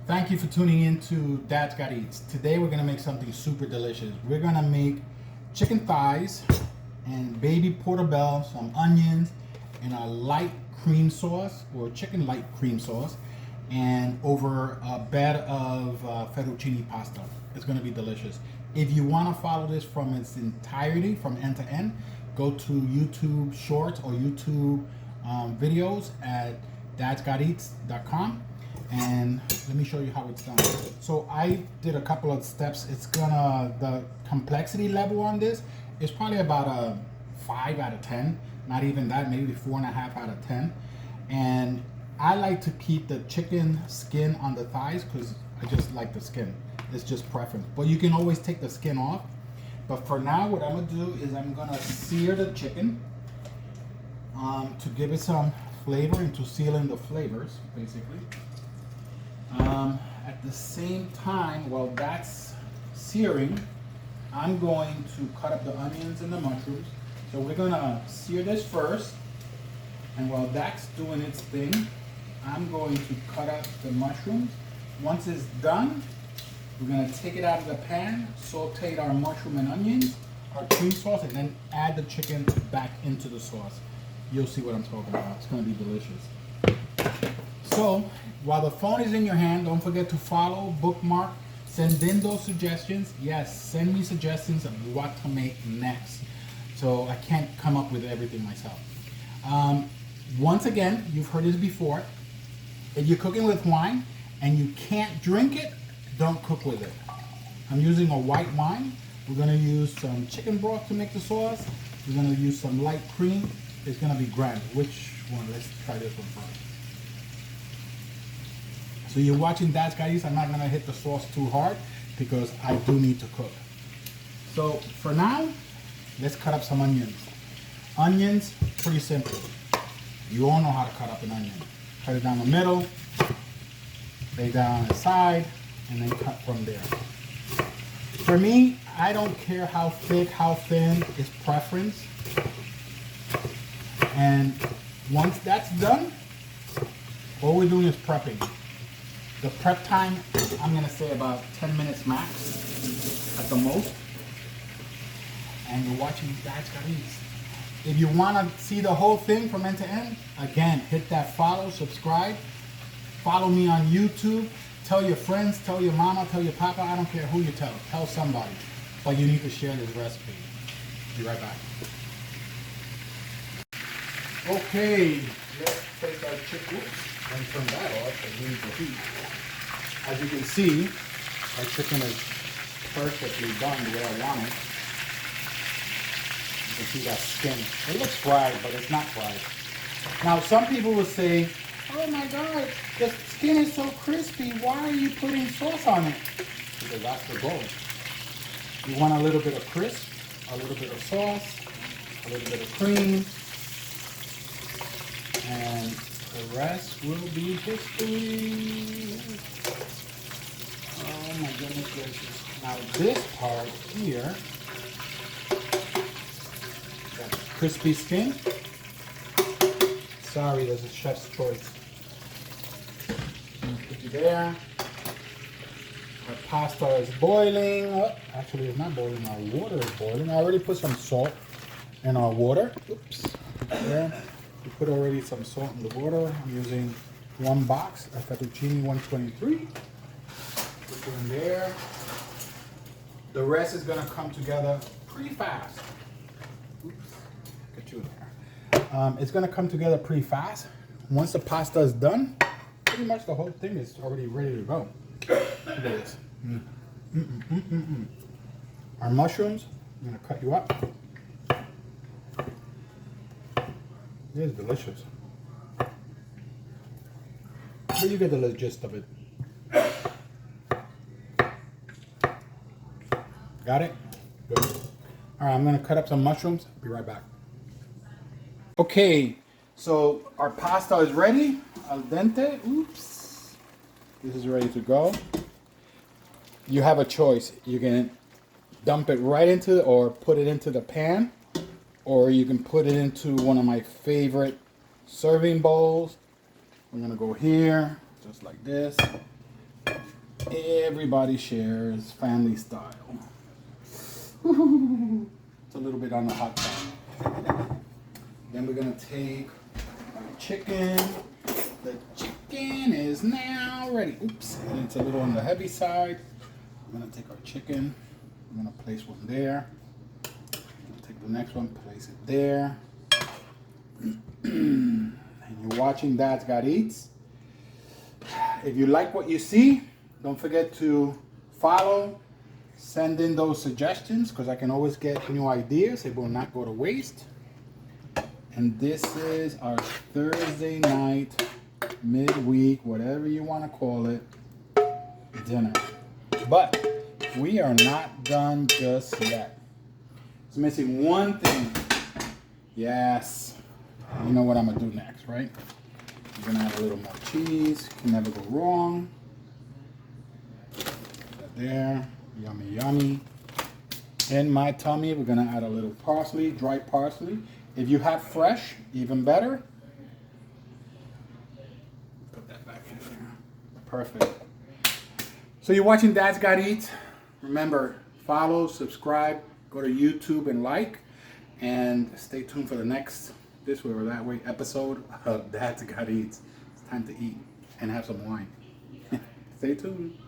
Thank you for tuning in to Dad's Got Eats. Today we're gonna make something super delicious. We're gonna make chicken thighs and baby portobello, some onions, and a light cream sauce or chicken light cream sauce, and over a bed of fettuccine pasta. It's gonna be delicious. If you wanna follow this from its entirety, from end to end, go to YouTube Shorts or YouTube videos at dadsgoteats.com. And let me show you how it's done. So I did a couple of steps. It's gonna, the complexity level on this is probably about a 5 out of 10, not even that, maybe 4.5 out of 10. And I like to keep the chicken skin on the thighs because I just like the skin. It's just preference, but you can always take the skin off. But for now, what I'm gonna do is I'm gonna sear the chicken to give it some flavor and to seal in the flavors, basically. At the same time, while that's searing, I'm going to cut up the onions and the mushrooms. So we're gonna sear this first, and while that's doing its thing, I'm going to cut up the mushrooms. Once it's done, we're gonna take it out of the pan, saute our mushroom and onions, our cream sauce, and then add the chicken back into the sauce. You'll see what I'm talking about. It's gonna be delicious. So, while the phone is in your hand, don't forget to follow, bookmark, send in those suggestions. Yes, send me suggestions of what to make next. So I can't come up with everything myself. Once again, you've heard this before. If you're cooking with wine and you can't drink it, don't cook with it. I'm using a white wine. We're gonna use some chicken broth to make the sauce. We're gonna use some light cream. It's gonna be grand. Which one? Let's try this one first. So you're watching Dad's Got Eats. I'm not gonna hit the sauce too hard because I do need to cook. So for now, let's cut up some onions. Onions, pretty simple. You all know how to cut up an onion. Cut it down the middle, lay down on the side, and then cut from there. For me, I don't care how thick, how thin, it's preference. And once that's done, all we're doing is prepping. The prep time, I'm gonna say about 10 minutes max, at the most. And you're watching Dad's Got Eats. If you wanna see the whole thing from end to end, again, hit that follow, subscribe. Follow me on YouTube. Tell your friends, tell your mama, tell your papa, I don't care who you tell. Tell somebody. But you need to share this recipe. Be right back. Okay, let's take our chicken and turn that off and leave the heat. As you can see, our chicken is perfectly done the way I want it. You can see that skin. It looks fried, but it's not fried. Now, some people will say, oh my God, the skin is so crispy. Why are you putting sauce on it? Because that's the goal. You want a little bit of crisp, a little bit of sauce, a little bit of cream, and the rest will be history. Oh my goodness gracious. Now this part here, got crispy skin. Sorry, there's a chef's choice. Put you there. Our pasta is boiling. Oh, actually, it's not boiling. Our water is boiling. I already put some salt in our water. Oops. There. We put already some salt in the water. I'm using one box of fettuccine 123. Put it in there. The rest is gonna come together pretty fast. Oops. Get you in there. It's gonna come together pretty fast. Once the pasta is done, pretty much the whole thing is already ready to go. Look at this. Our mushrooms, I'm gonna cut you up. It is delicious. But you get the gist of it. Got it? Good. All right, I'm gonna cut up some mushrooms. Be right back. Okay, so our pasta is ready, al dente. Oops. This is ready to go. You have a choice. You can dump it right into, or put it into the pan, or you can put it into one of my favorite serving bowls. We're gonna go here, just like this. Everybody shares, family style. It's a little bit on the hot side. Then we're gonna take our chicken. The chicken is now ready. Oops, and it's a little on the heavy side. I'm gonna take our chicken. I'm gonna place one there. Take the next one, place it there. And you're watching Dad's Got Eats. If you like what you see, don't forget to follow, send in those suggestions because I can always get new ideas. It will not go to waste. And this is our Thursday night, midweek, whatever you want to call it, dinner. But we are not done just yet. It's missing one thing. Yes. You know what I'm going to do next, right? We're going to add a little more cheese. Can never go wrong. There. Yummy, yummy. In my tummy, we're going to add a little parsley, dry parsley. If you have fresh, even better. Put that back in there. Perfect. So you're watching Dad's Got Eats. Remember, follow, subscribe, go to YouTube and like. And stay tuned for the next this way or that way episode of Dad's Got Eats. It's time to eat and have some wine. Stay tuned.